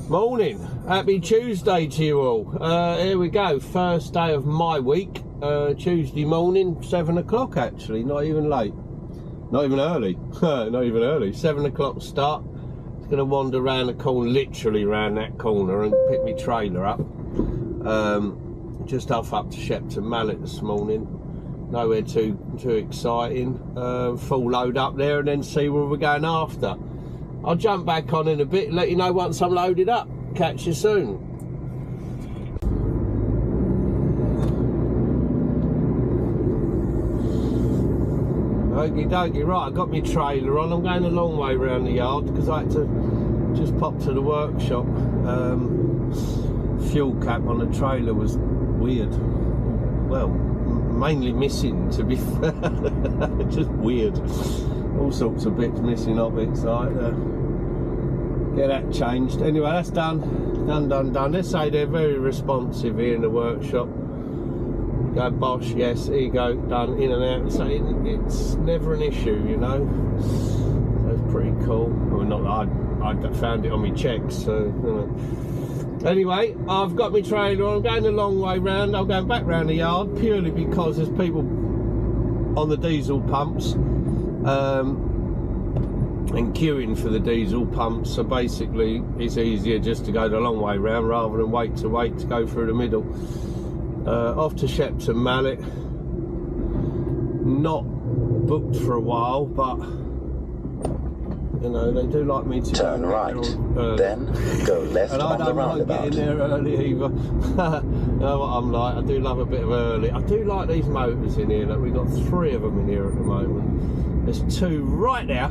Morning, happy Tuesday to you all. Here we go, first day of my week, Tuesday morning, 7 o'clock actually, not even late, not even early, not even early, 7 o'clock start. It's going to wander around the corner, literally around that corner, and pick my trailer up. Just off up to Shepton Mallet this morning, nowhere too exciting. Full load up there and then see where we're going after. I'll jump back on in a bit and let you know once I'm loaded up. Catch you soon. Okie dokie, right, I got my trailer on. I'm going a long way around the yard because I had to just pop to the workshop. Fuel cap on the trailer was weird. Well, mainly missing, to be fair. Just weird. All sorts of bits missing of it, so I had to get that changed. Anyway, that's done. Let's say they're very responsive here in the workshop. Go Bosch, yes, here you go, done, in and out. So it's never an issue, you know. So it's pretty cool. Well, not that I found it on my checks, so you know. Anyway, I've got my trailer on. I'm going a long way round. I'm going back round the yard purely because there's people on the diesel pumps. And queuing for the diesel pumps, so basically it's easier just to go the long way round rather than wait to go through the middle. Off to Shepton Mallet, not booked for a while, but you know they do like me to turn right, then go left and on the roundabout. I don't like getting there early either. You know what I'm like, I do love a bit of early. I do like these motors in here. Look, we've got 3 of them in here at the moment. There's 2 right there,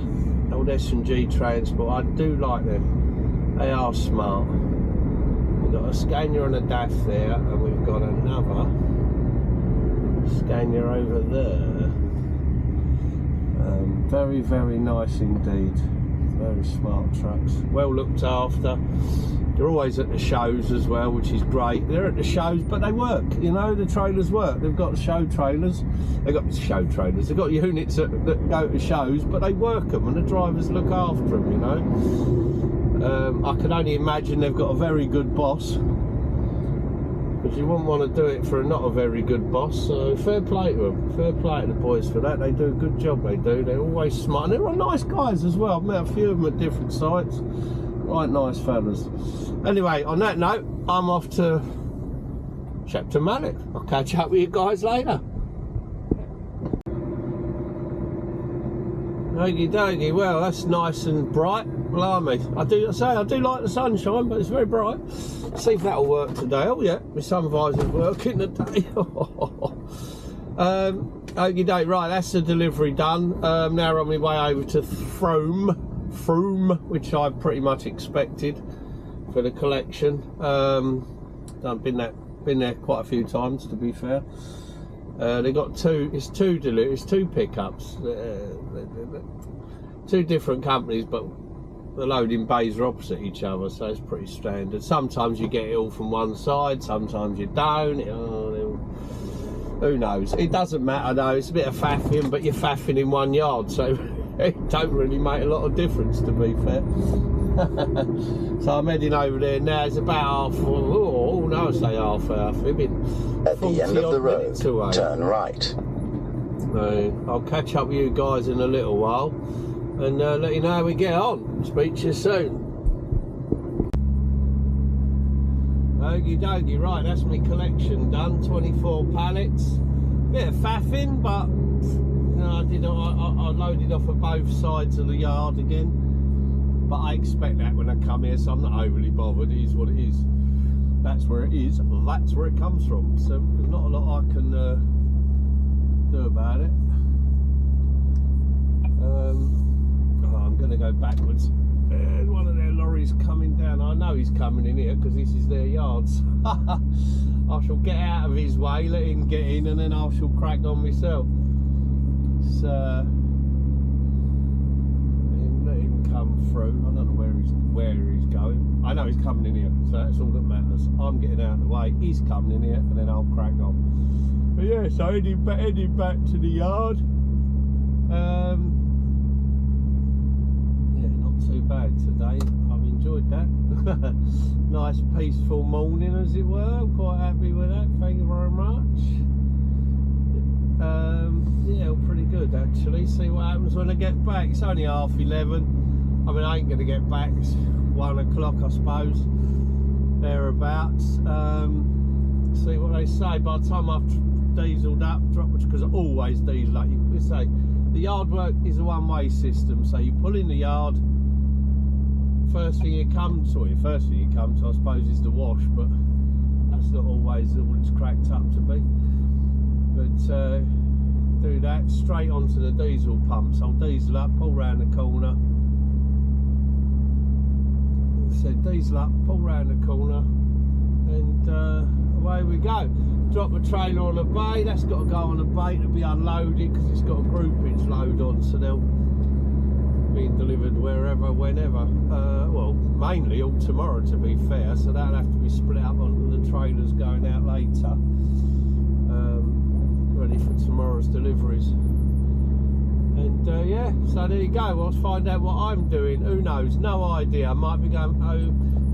old S&G Transport. I do like them, they are smart. We've got a Scania and a DAF there, and we've got another Scania over there. Very, very nice indeed. Very smart trucks, well looked after. They're always at the shows as well, which is great. They're at the shows, but they work, you know, the trailers work. They've got show trailers, they've got units that go to shows, but they work them and the drivers look after them, you know. I can only imagine they've got a very good boss, because you wouldn't want to do it for not a very good boss. So fair play to them, fair play to the boys for that. They do a good job, they do. They're always smart, and they're all nice guys as well. I've met a few of them at different sites, right nice fellas. Anyway, on that note, I'm off to Shepton Mallet. I'll catch up with you guys later. Okie dokie, well that's nice and bright, blimey. I do like the sunshine, but it's very bright. See if that'll work today. Oh yeah, my sun visor's working today. Okie dokie, right, that's the delivery done. Now on my way over to Frome, which I pretty much expected for the collection. I've been there quite a few times, to be fair. They got two pickups, 2 different companies, but the loading bays are opposite each other, so it's pretty standard. Sometimes you get it all from one side, sometimes you don't. Who knows? It doesn't matter though. It's a bit of faffing, but you're faffing in one yard, so it don't really make a lot of difference, to be fair. So I'm heading over there now. It's about half. Oh no, I say half hour. At the end of the road, turn right. I'll catch up with you guys in a little while and let you know how we get on. Speak to you soon. Okie dokie, right, that's my collection done. 24 pallets. Bit of faffing, but you know, I loaded off of both sides of the yard again. But I expect that when I come here, so I'm not overly bothered. It is what it is. That's where it is. That's where it comes from. So there's not a lot I can do about it. I'm going to go backwards. There's one of their lorries coming down. I know he's coming in here because this is their yards. I shall get out of his way, let him get in, and then I shall crack on myself. So let him come through. I don't know where he's going. I know he's coming in here, so that's all that matters. I'm getting out of the way. He's coming in here, and then I'll crack on. But yeah, so heading back to the yard. Yeah, not too bad today. I've enjoyed that. Nice peaceful morning, as it were. I'm quite happy with that, thank you very much. Yeah, pretty good actually. See what happens when I get back. It's only 11:30. I mean, I ain't gonna get back. It's 1 o'clock, I suppose, thereabouts. See what they say. By the time I've dieselled up, because I always diesel up. You say the yard work is a one-way system, so you pull in the yard. First thing you come to, I suppose, is the wash, but that's not always all it's cracked up to be. But do that straight onto the diesel pumps. I'll diesel up, pull round the corner. So diesel up, pull round the corner, and away we go. Drop the trailer on a bay. That's got to go on a bay to be unloaded because it's got a groupage load on, so they'll being delivered wherever, whenever. Well, mainly all tomorrow, to be fair, so that'll have to be split up onto the trailers going out later, ready for tomorrow's deliveries. And yeah, so there you go. Well, let's find out what I'm doing. Who knows? No idea. I might be going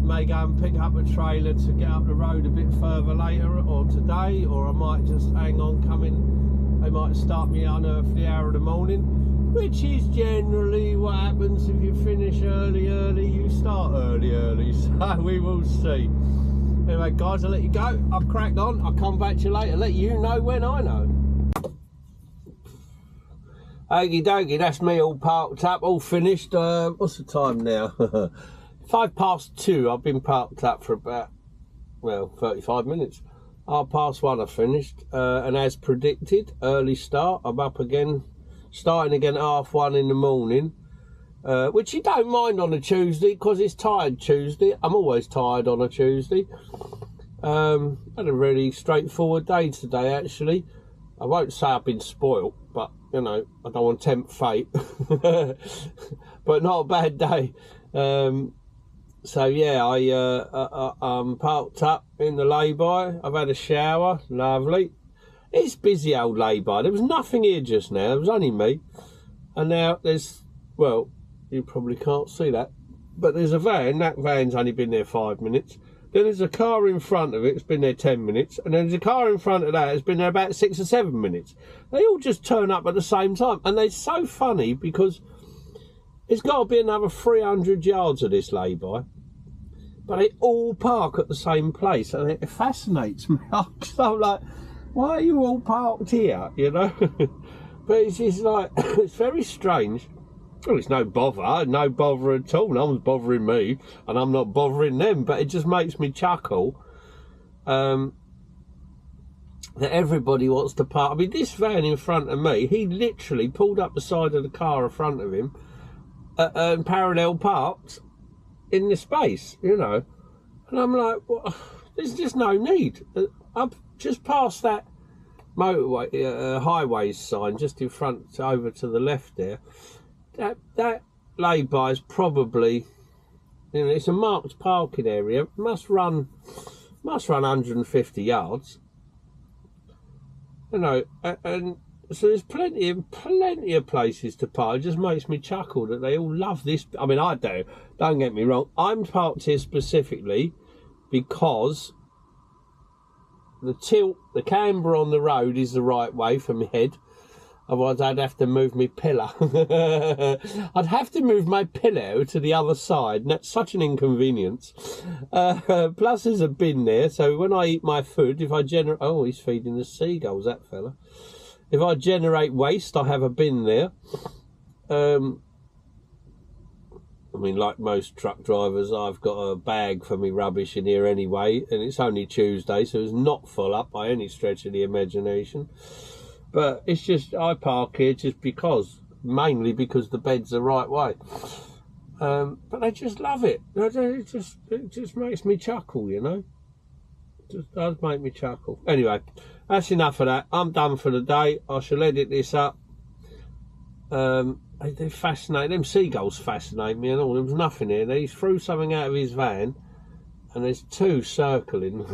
may go and pick up a trailer to get up the road a bit further later, or today, or I might just hang on coming. They might start me unearthly hour of the morning, which is generally what happens if you finish early, you start early, so we will see. Anyway guys, I'll let you go. I'll crack on. I'll come back to you later, let you know when I know. Okie dokie, that's me all parked up, all finished. What's the time now? 2:05. I've been parked up for about, well, 35 minutes. 1:30 I finished, and as predicted, early start. I'm up again, starting again at 1:30 in the morning, which you don't mind on a Tuesday because it's tired Tuesday. I'm always tired on a Tuesday. Had a really straightforward day today actually. I won't say I've been spoilt, but you know, I don't want to tempt fate. But not a bad day. So yeah, I'm parked up in the lay-by. I've had a shower, lovely. It's busy old lay-by. There was nothing here just now, there was only me. And now there's, well, you probably can't see that, but there's a van. That van's only been there 5 minutes. Then there's a car in front of it, it's been there 10 minutes. And then there's a car in front of that, it's been there about 6 or 7 minutes. They all just turn up at the same time. And they're so funny because it's got to be another 300 yards of this lay-by. But they all park at the same place, and it fascinates me. I'm like, why are you all parked here, you know? But it's just like, it's very strange. Well, it's no bother at all. No one's bothering me, and I'm not bothering them, but it just makes me chuckle that everybody wants to park. I mean, this van in front of me, he literally pulled up the side of the car in front of him and parallel parked in the space, you know. And I'm like, well, there's just no need. I'm just past that motorway, highways sign just in front, over to the left there. That lay-by is probably, you know, it's a marked parking area. Must run 150 yards. You know, and so there's plenty of places to park. It just makes me chuckle that they all love this. I mean, I do. Don't get me wrong. I'm parked here specifically because the tilt, the camber on the road is the right way for my head. Otherwise, I'd have to move my pillow. I'd have to move my pillow to the other side, and that's such an inconvenience. Plus, there's a bin there, so when I eat my food, if I generate... Oh, he's feeding the seagulls, that fella. If I generate waste, I have a bin there. I mean, like most truck drivers, I've got a bag for me rubbish in here anyway, and it's only Tuesday, so it's not full up by any stretch of the imagination. But it's just, I park here just because, mainly because the bed's the right way. But they just love it. It just makes me chuckle, you know. It just does make me chuckle. Anyway, that's enough of that. I'm done for the day. I shall edit this up. They fascinate, them seagulls fascinate me and all. There was nothing here. He threw something out of his van and there's two circling.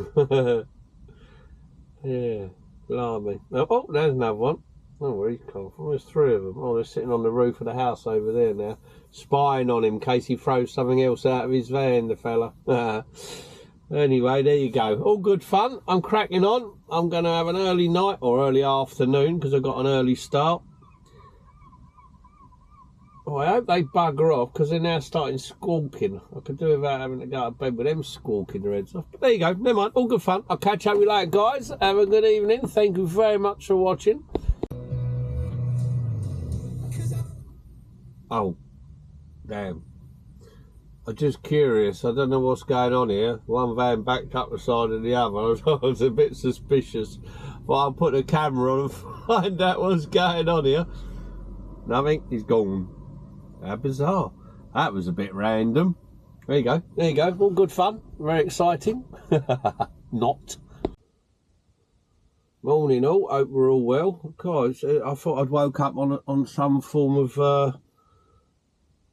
Yeah, blimey. Oh, there's another one. Oh, where he's come from. There's 3 of them. Oh, they're sitting on the roof of the house over there now, spying on him in case he throws something else out of his van, the fella. Anyway, there you go. All good fun. I'm cracking on. I'm going to have an early night or early afternoon because I've got an early start. Oh, I hope they bugger off because they're now starting squawking. I could do without having to go to bed with them squawking their heads off. But there you go. Never mind. All good fun. I'll catch up with you later, guys. Have a good evening. Thank you very much for watching. Oh, damn. I'm just curious. I don't know what's going on here. One van backed up the side of the other. I was a bit suspicious. But I'll put the camera on and find out what's going on here. Nothing. He's gone. How bizarre. That was a bit random. There you go. There you go. All good fun. Very exciting. Not. Morning all. Hope we're all well. Guys, I thought I'd woke up on some form of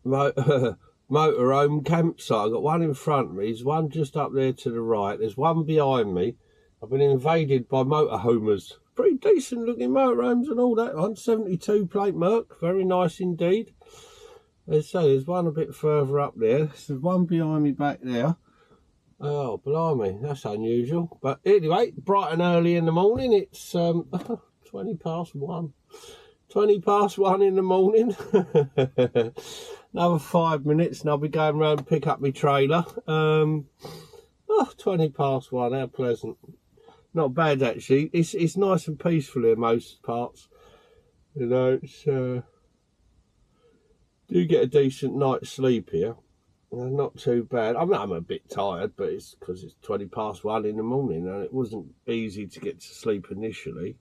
motorhome campsite. I've got one in front of me. There's one just up there to the right. There's one behind me. I've been invaded by motorhomers. Pretty decent looking motorhomes and all that. 172 plate Merc. Very nice indeed. As I say, there's one a bit further up there. There's one behind me back there. Oh, blimey. That's unusual. But anyway, bright and early in the morning. It's 20 past 1. 20 past 1 in the morning. Another 5 minutes and I'll be going round and pick up my trailer. 20 past 1, how pleasant. Not bad actually. It's nice and peaceful here most parts. You know, it's do get a decent night's sleep here. Not too bad. I'm a bit tired, but it's because it's 20 past 1 in the morning and it wasn't easy to get to sleep initially.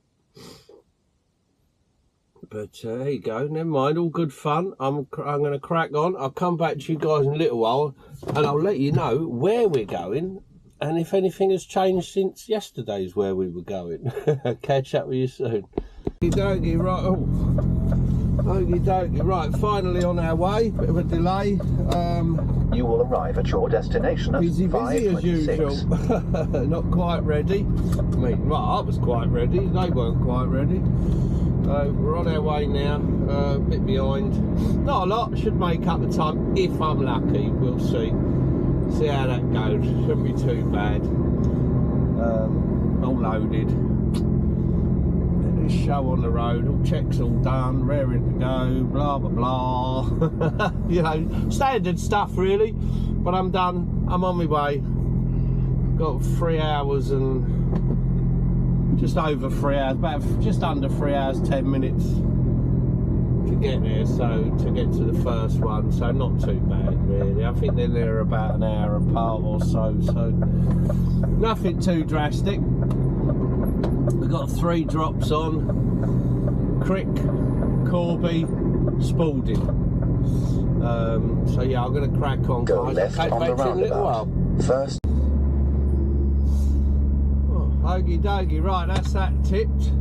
But there you go, never mind, all good fun. I'm going to crack on. I'll come back to you guys in a little while and I'll let you know where we're going and if anything has changed since yesterday's where we were going. Catch up with you soon. Okie dokie, right, okie dokie, right, finally on our way, bit of a delay. You will arrive at your destination at busy as usual. Not quite ready. I mean, well, I was quite ready, they weren't quite ready. So we're on our way now, a bit behind. Not a lot, should make up the time if I'm lucky, we'll see. See how that goes, shouldn't be too bad. All loaded. Show on the road, all checks all done, raring to go, blah blah blah. You know, standard stuff really. But I'm done, I'm on my way. Got 3 hours and just over 3 hours, about just under 3 hours 10 minutes to get there, so to get to the first one, so not too bad really. I think then they're about an hour apart or so nothing too drastic. We've got 3 drops on: Crick, Corby, Spalding. So yeah, I'm going to crack on. Go guys. left on the roundabout. First. Okie dokie, right, that's that tipped.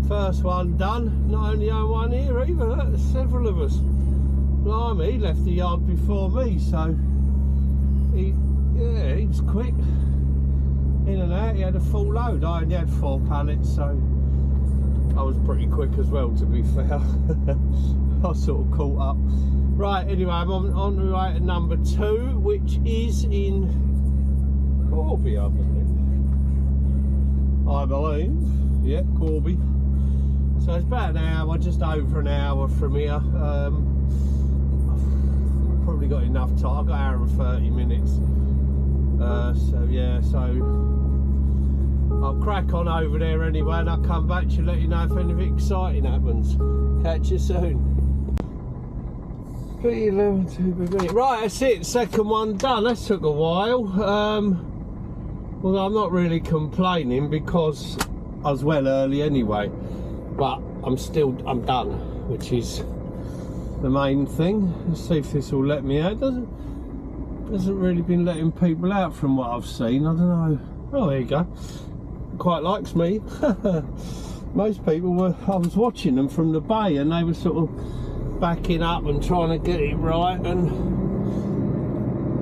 First one done. Not only own one here either, there's several of us. Blimey, he left the yard before me, so he was quick. In and out, he had a full load. I only had 4 pallets, so I was pretty quick as well, to be fair. I sort of caught up. Right, anyway, I'm on the way to number 2, which is in Corby, I believe. Yeah, Corby. So it's about an hour, just over an hour from here. I've probably got enough time. I've got an hour and 30 minutes. So yeah, so I'll crack on over there anyway and I'll come back to you, let you know if anything exciting happens. Catch you soon. Right, that's it, second one done. That took a while. Well, I'm not really complaining because I was well early anyway, but I'm done, which is the main thing. Let's see if this will let me out. Hasn't really been letting people out from what I've seen. I don't know. Oh, there you go. Quite likes me. Most people were, I was watching them from the bay and they were sort of backing up and trying to get it right and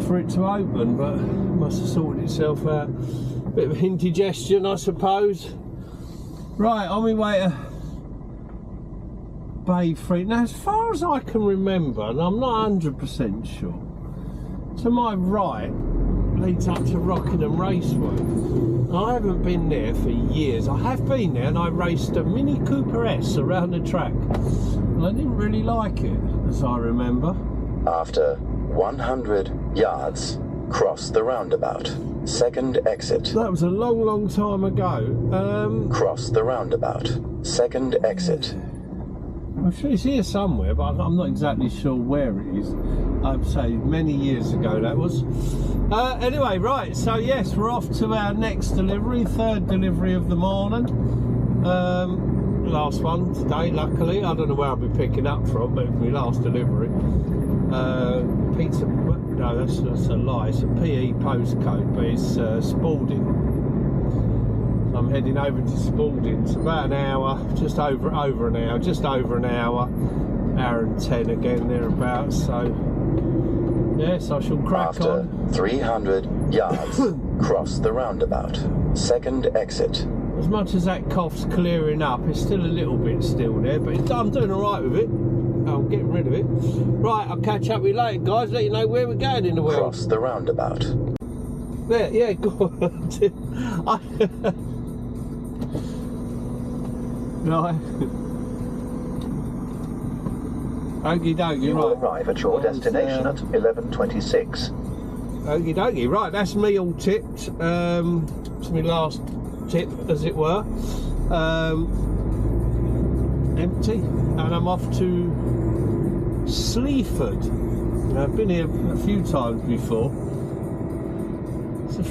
for it to open, but it must have sorted itself out. Bit of indigestion, I suppose. Right, on my way to Bay 3. Now, as far as I can remember, and I'm not 100% sure, to my right leads up to Rockingham Raceway. I haven't been there for years. I have been there and I raced a Mini Cooper S around the track. And I didn't really like it, as I remember. After 100 yards, cross the roundabout. Second exit. That was a long, long time ago. Cross the roundabout. Second exit. I'm sure it's here somewhere, but I'm not exactly sure where it is. I'd say many years ago that was. Anyway, right, so yes, we're off to our next delivery, third delivery of the morning. Last one today, luckily. I don't know where I'll be picking up from, but it's my last delivery. Pizza, no, that's a lie. It's a PE postcode, but it's Spalding. I'm heading over to Spalding. It's about an hour, just over an hour, hour and 10 again, thereabouts. So yes, I shall crack After on. 300 yards, cross the roundabout. Second exit. As much as that cough's clearing up, it's still a little bit still there, but I'm doing all right with it. I'm getting rid of it. Right, I'll catch up with you later, guys. Let you know where we're going in the world. Cross the roundabout. There, yeah, go on. Right. Okie dokie, You will right. arrive at your destination at 11:26. Okie dokie, right, that's me all tipped. It's my last tip, as it were. Empty, and I'm off to Sleaford. I've been here a few times before. It's a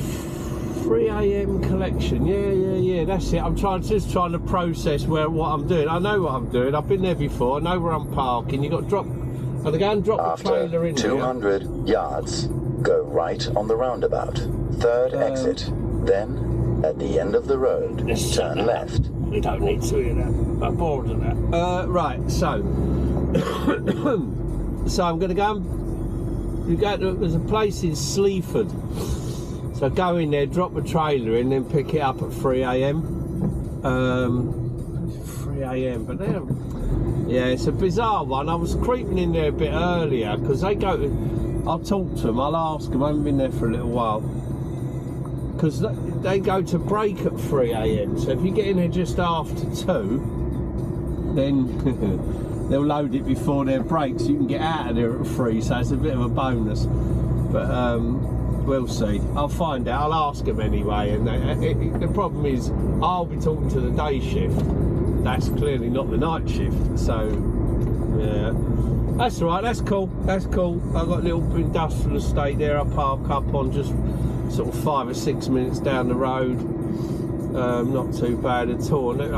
3 AM collection. Yeah, that's it. I'm just trying to process what I'm doing. I know what I'm doing. I've been there before. I know where I'm parking. You got to drop. I'm going to go and drop the trailer in After 200 yards, go right on the roundabout. Third exit. Then, at the end of the road, turn left. We don't need to hear that. I'm bored of that. Right, so so I'm going to go. There's a place in Sleaford. So go in there, drop the trailer in, then pick it up at 3 AM. 3 AM, but yeah, it's a bizarre one. I was creeping in there a bit earlier because they go to. I'll talk to them. I'll ask them. I haven't been there for a little while. Because they go to break at 3 AM, so if you get in there just after 2, then they'll load it before their break, so you can get out of there at 3, so it's a bit of a bonus. But we'll see. I'll find out. I'll ask them anyway. And the problem is, I'll be talking to the day shift. That's clearly not the night shift, so yeah. That's all right, that's cool, I've got a little industrial estate there I park up on, just sort of 5 or 6 minutes down the road. Not too bad at all. I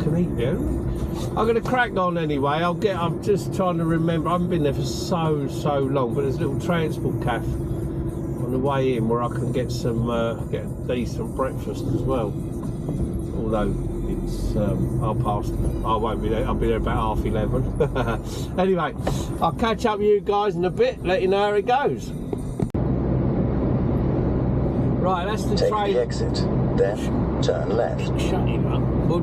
can eat there. I'm going to crack on anyway. I'm just trying to remember. I haven't been there for so long, but there's a little transport cafe on the way in where I can get a decent breakfast as well. Although it's I won't be there. I'll be there about 11:30. Anyway, I'll catch up with you guys in a bit. Let you know how it goes. Right, that's the Take train. the exit, then turn left. Shut him up. Well,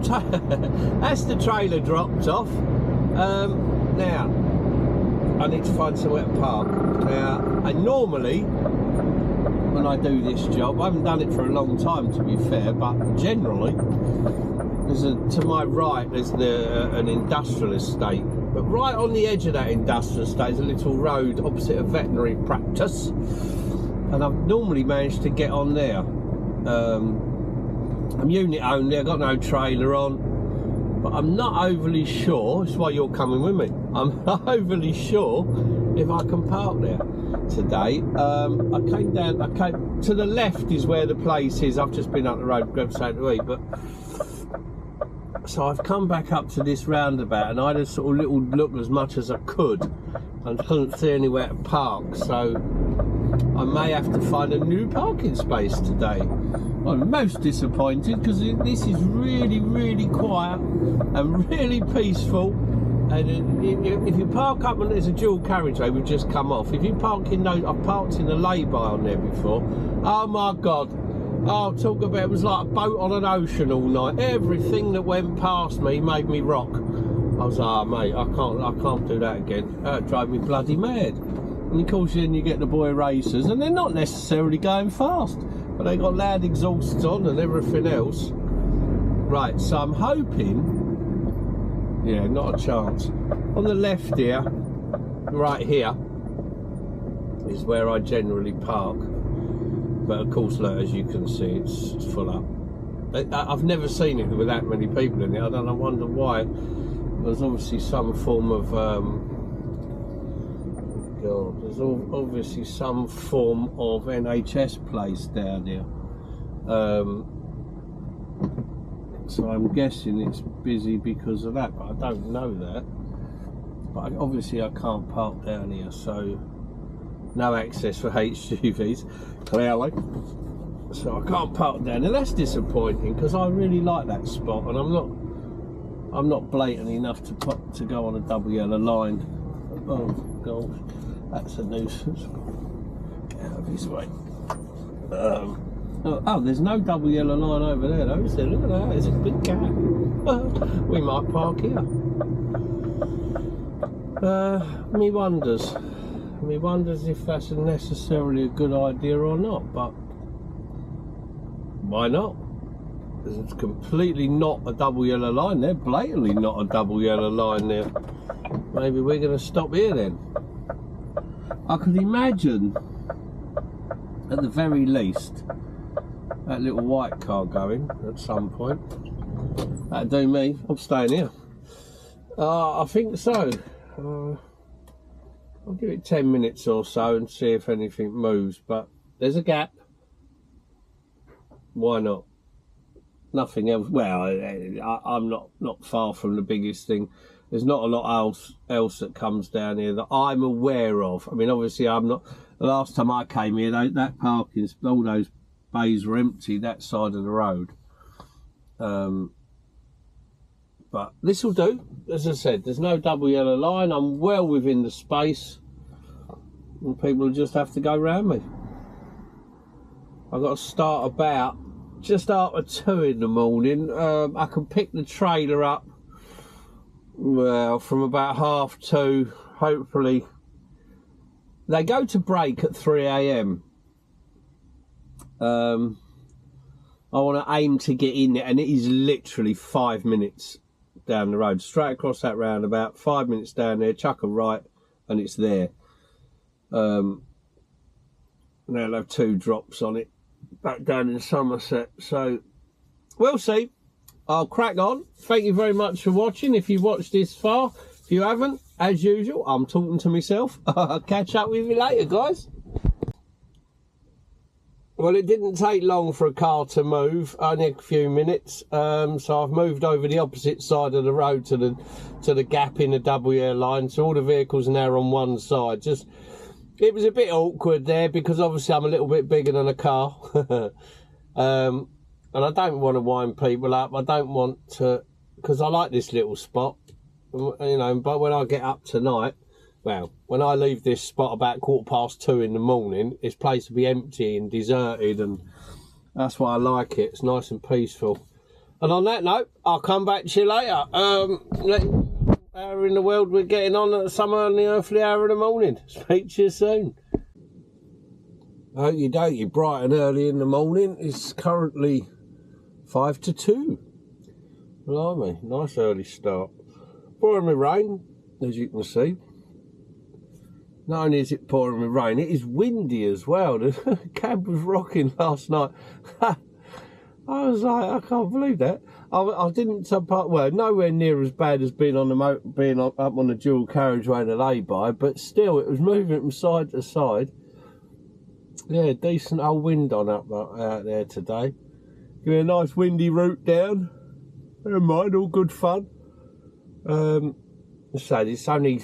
that's the trailer dropped off. Now, I need to find somewhere to park. Now, and normally, when I do this job, I haven't done it for a long time to be fair, but generally, to my right there's an industrial estate. But right on the edge of that industrial estate is a little road opposite a veterinary practice. And I've normally managed to get on there. I'm unit only, I've got no trailer on, but I'm not overly sure, that's why you're coming with me, I'm not overly sure if I can park there today. I came to the left is where the place is. I've just been up the road, grabbed something to eat, but so I've come back up to this roundabout and I had a sort of little look as much as I could and couldn't see anywhere to park, so I may have to find a new parking space today. I'm most disappointed because this is really quiet and really peaceful. And if you park up and there's a dual carriageway, we've just come off. If you park in those, I've parked in a lay-by on there before. Oh my God! Oh, talk about, it was like a boat on an ocean all night. Everything that went past me made me rock. I was like, oh, mate, I can't do that again. That drove me bloody mad. And of course then you get the boy racers, and they're not necessarily going fast, but they got loud exhausts on and everything else. Right, so I'm hoping, yeah, not a chance. On the left here, right here, is where I generally park. But of course, look, as you can see, it's full up. I've never seen it with that many people in it. I wonder why. There's obviously some form of there's obviously some form of NHS place down here. So I'm guessing it's busy because of that, but I don't know that. But obviously I can't park down here, so no access for HGVs, clearly. So I can't park down here. That's disappointing because I really like that spot, and I'm not blatant enough to go on a double yellow line. Oh gosh, that's a nuisance. Get out of his way. Oh, there's no double yellow line over there though, is there? Look at that, there's a big gap. We might park here. Me wonders if that's necessarily a good idea or not, but why not? Because it's completely not a double yellow line there, blatantly not a double yellow line there. Maybe we're going to stop here then. I could imagine, at the very least, that little white car going at some point. That'd do me. I'm staying here. I think so. I'll give it 10 minutes or so and see if anything moves, but there's a gap. Why not? Nothing else. Well, I'm not far from the biggest thing. There's not a lot else that comes down here that I'm aware of. I mean, obviously, I'm not. The last time I came here, that parking, all those bays were empty, that side of the road. But this will do. As I said, there's no double yellow line. I'm well within the space, and people will just have to go round me. I've got to start about just after 2 in the morning. I can pick the trailer up, well, from about 2:30, hopefully. They go to break at 3 AM. I want to aim to get in there, and it is literally 5 minutes down the road, straight across that roundabout, 5 minutes down there, chuck a right, and it's there. They'll have 2 drops on it back down in Somerset, so we'll see. I'll crack on. Thank you very much for watching. If you watched this far, if you haven't, as usual, I'm talking to myself. I'll catch up with you later, guys. Well, it didn't take long for a car to move, only a few minutes. So I've moved over the opposite side of the road to the gap in the double yellow line. So all the vehicles are now on one side. It was a bit awkward there because obviously I'm a little bit bigger than a car. And I don't want to wind people up. I don't want to, because I like this little spot, you know, but when I get up tonight, well, when I leave this spot about 2:15 in the morning, this place will be empty and deserted, and that's why I like it. It's nice and peaceful. And on that note, I'll come back to you later. Hour in the world we're getting on at some early earthly hour in the morning. Speak to you soon. Okie dokie, bright and early in the morning. It's currently 5 to 2. Blimey, nice early start. Pouring with rain, as you can see. Not only is it pouring with rain, it is windy as well. The cab was rocking last night. I was like, I can't believe that. I didn't park, well, nowhere near as bad as being up on the dual carriageway in a lay-by, but still, it was moving from side to side. Yeah, decent old wind on out there today. Give me a nice windy route down. Never mind, all good fun. So it's only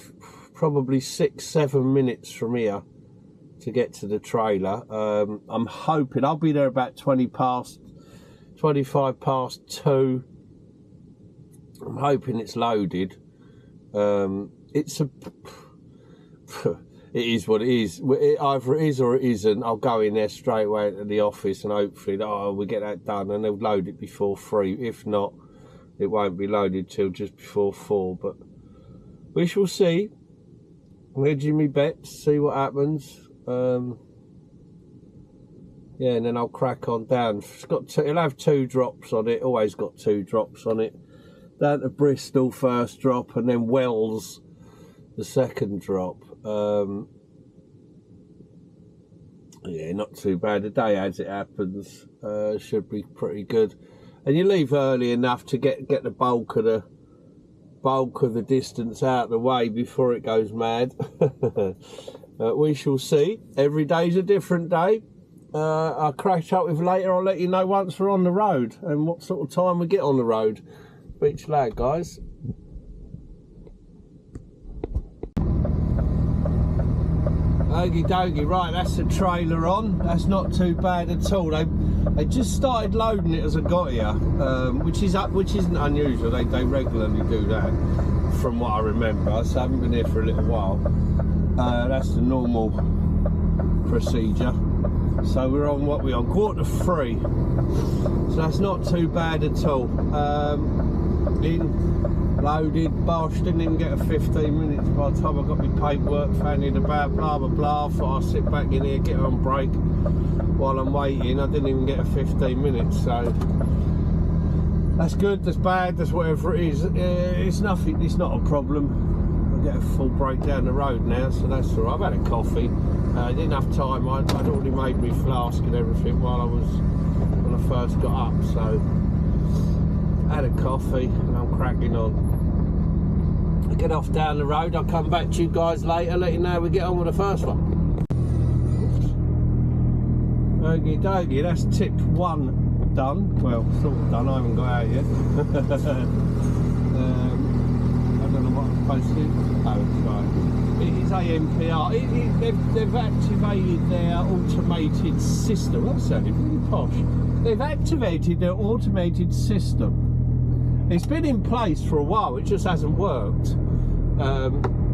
probably 6-7 minutes from here to get to the trailer. I'm hoping I'll be there about 25 past 2. I'm hoping it's loaded. It is what it is. Either it is or it isn't. I'll go in there straight away to the office and hopefully we get that done and they'll load it before 3. If not, it won't be loaded till just before 4, but we shall see. I'm hedging me bets, see what happens. Yeah, and then I'll crack on down. It'll have 2 drops on it, always got 2 drops on it. Down to Bristol, first drop, and then Wells, the second drop. Yeah, not too bad. A day as it happens should be pretty good. And you leave early enough to get the bulk of the distance out of the way before it goes mad. We shall see. Every day's a different day. I'll crash up with later. I'll let you know once we're on the road and what sort of time we get on the road. Beach lag, guys. Okie dokie, right, that's the trailer on. That's not too bad at all. They just started loading it as I got here, which isn't unusual. They regularly do that, from what I remember. So I haven't been here for a little while. That's the normal procedure. So we're on what we're on, 3:15. So that's not too bad at all. Loaded, bosh, didn't even get a 15 minutes by the time I got my paperwork fanning about, blah blah blah. Thought I'd sit back in here, get on break while I'm waiting. I didn't even get a 15 minutes, so that's good, that's bad, that's whatever it is. It's nothing, it's not a problem. I get a full break down the road now, so that's all right. I've had a coffee. I didn't have time. I'd already made me flask and everything when I first got up, so I had a coffee and I'm cracking on. I get off down the road. I'll come back to you guys later, let you know how we get on with the first one. Okie dokie, that's tip 1 done. Well, sort of done. I haven't got out yet. I don't know what I'm supposed to do. Oh, it's right. It is AMPR. They've activated their automated system. That sounded really posh. They've activated their automated system. It's been in place for a while, it just hasn't worked.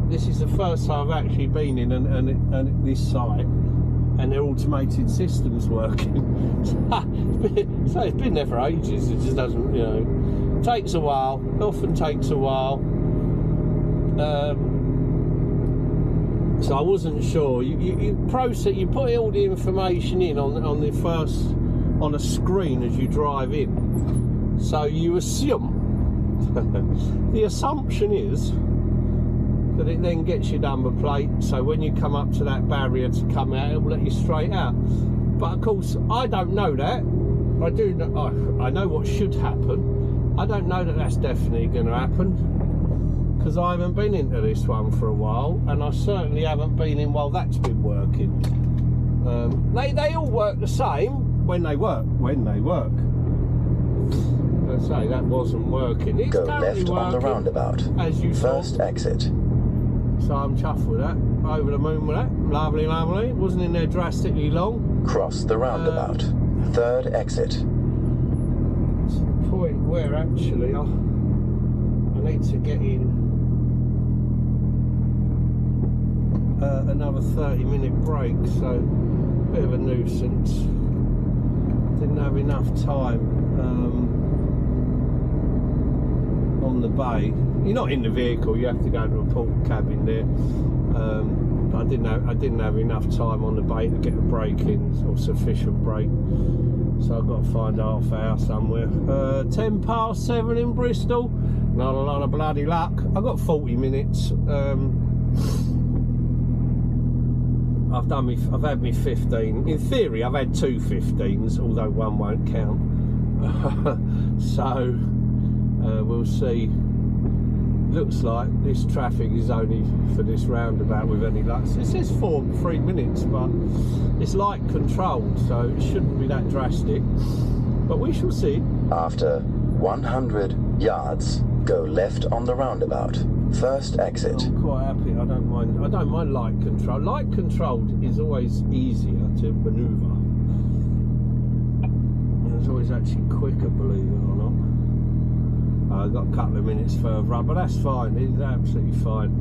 This is the first time I've actually been in this site and their automated system's working. So it's been there for ages, it just doesn't, you know, takes a while, often takes a while. So I wasn't sure. You process, you put all the information in on a screen as you drive in. So you assume, the assumption is that it then gets your number plate, so when you come up to that barrier to come out, it will let you straight out. But of course, I don't know that. I know what should happen. I don't know that that's definitely going to happen, because I haven't been into this one for a while, and I certainly haven't been in while that's been working. They all work the same when they work. Let's say that wasn't working. It's go left working, on the roundabout. As you First saw. Exit. So I'm chuffed with that. Over the moon with that. Lovely, lovely. Wasn't in there drastically long. Cross the roundabout. Third exit. To the point where actually I need to get in another 30-minute break, so a bit of a nuisance. Didn't have enough time on the bay. You're not in the vehicle, you have to go to a port cabin there. But I didn't have enough time on the bay to get a break in, or sufficient break. So I've got to find a half hour somewhere. 7:10 in Bristol. Not a lot of bloody luck. I've got 40 minutes. I've had me 15. In theory, I've had 2 15s, although one won't count. So we'll see. Looks like this traffic is only for this roundabout with any luck. So it says 3 minutes, but it's light controlled, so it shouldn't be that drastic. But we shall see. After 100 yards, go left on the roundabout. First exit. I'm quite happy. I don't mind light control. Light controlled is always easier to manoeuvre. And it's always actually quicker, believe it or not. I've got a couple of minutes further up, but that's fine. It's absolutely fine.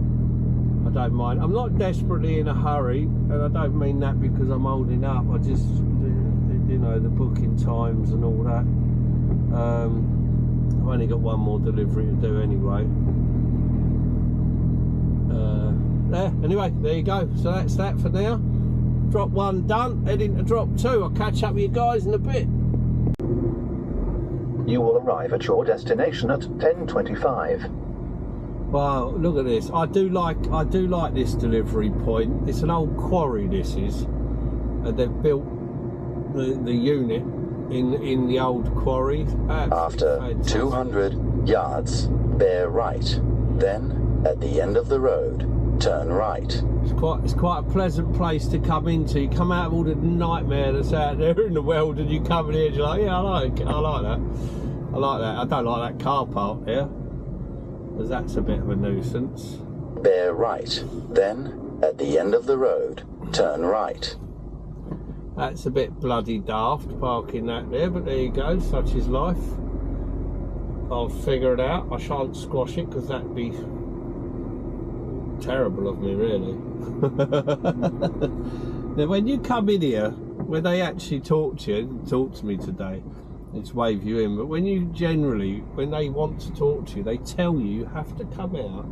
I don't mind. I'm not desperately in a hurry, and I don't mean that because I'm holding up. I just, you know, the booking times and all that. I've only got one more delivery to do anyway. Anyway, there you go. So that's that for now. Drop 1 done, heading to drop 2. I'll catch up with you guys in a bit. You will arrive at your destination at 10:25. Wow, look at this. I do like this delivery point. It's an old quarry, this is, and they've built the unit in the old quarry. After fantastic. 200 yards, bear right. Then, at the end of the road, turn right. It's quite a pleasant place to come into. You come out of all the nightmare that's out there in the world, and you come in here and you're like, yeah, I like that. I like that. I don't like that car park here, because that's a bit of a nuisance. Bear right. Then, at the end of the road, turn right. That's a bit bloody daft parking that there, but there you go. Such is life. I'll figure it out. I shan't squash it because that'd be terrible of me, really. Now, when you come in here, when they actually talk to me today, it's wave you in. But when they want to talk to you, they tell you have to come out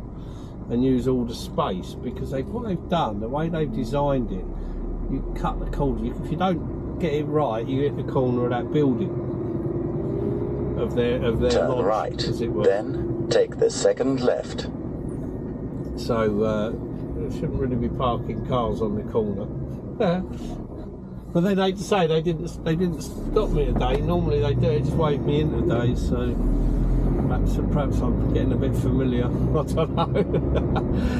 and use all the space, because what they've done, the way they've designed it, you cut the corner. If you don't get it right, you hit the corner of that building of their turn lodge, right. as it were. Then take the second left. So they shouldn't really be parking cars on the corner. But then they say they didn't stop me today. Normally they do. They just wave me in today. So perhaps I'm getting a bit familiar. I don't know.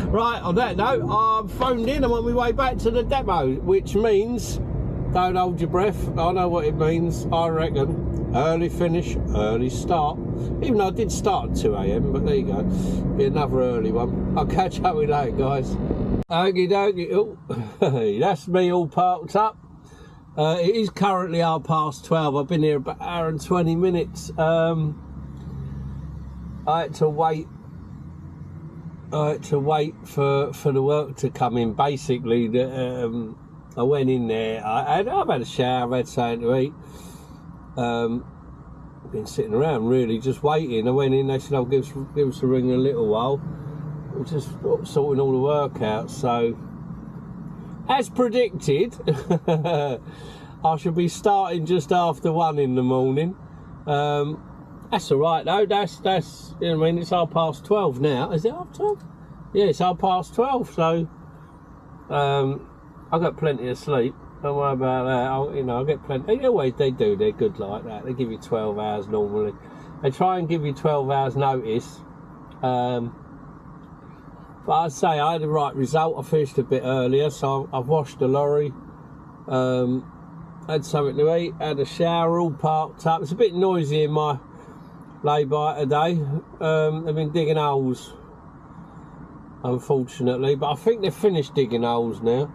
Right, on that note, I'm phoned in. I'm on my way back to the depot, which means don't hold your breath. I know what it means. I reckon early finish, early start. Even though I did start at 2 AM, but there you go. Be another early one. I'll catch up with you later, guys. Okie dokie. Oh, that's me all parked up. It is currently 12:30. I've been here about an hour and 20 minutes. I had to wait for the work to come in. Basically, I went in there. I've had a shower. I've had something to eat. Been sitting around really just waiting. I went in. They said, "I'll give us a ring in a little while." We're just sorting all the work out. So, as predicted, I should be starting just after 1 in the morning. That's all right though. That's you know what I mean. It's 12:30 now. Is it 12:30? Yeah, it's 12:30. So I've got plenty of sleep. Don't worry about that. I'll get plenty. They do. They're good like that. They give you 12 hours normally. They try and give you 12 hours notice. But I'd say I had the right result. I finished a bit earlier, so I've washed the lorry. Had something to eat. Had a shower. All parked up. It's a bit noisy in my lay-by today. They've been digging holes, unfortunately, but I think they've finished digging holes now.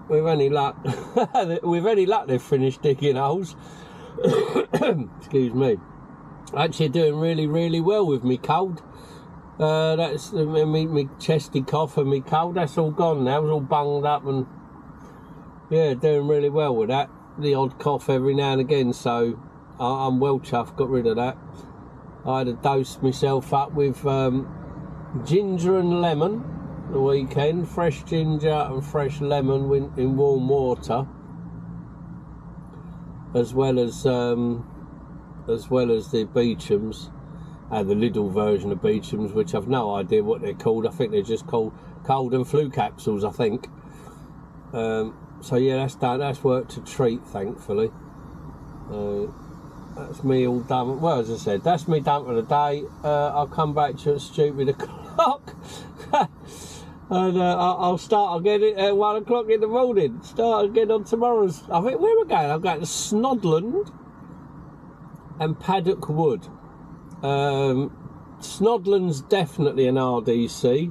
With any luck, they've finished digging holes. Excuse me. Actually, doing really, really well with me cold. That's me chesty cough and me cold. That's all gone now. It's all bunged up and yeah, doing really well with that. The odd cough every now and again. So I'm well chuffed. Got rid of that. I had to dose myself up with ginger and lemon the weekend. Fresh ginger and fresh lemon in warm water, as well as the Beecham's, the Lidl version of Beecham's, which I've no idea what they're called. I think they're just called cold and flu capsules, I think. So yeah, that's done. That's worked a treat, thankfully. That's me all done. Well, as I said, that's me done for the day. I'll come back to it stupid o'clock. And I'll start again at 1 o'clock in the morning. Start again on tomorrow's. I think where am I going? I'm going to Snodland and Paddock Wood. Snodland's definitely an RDC.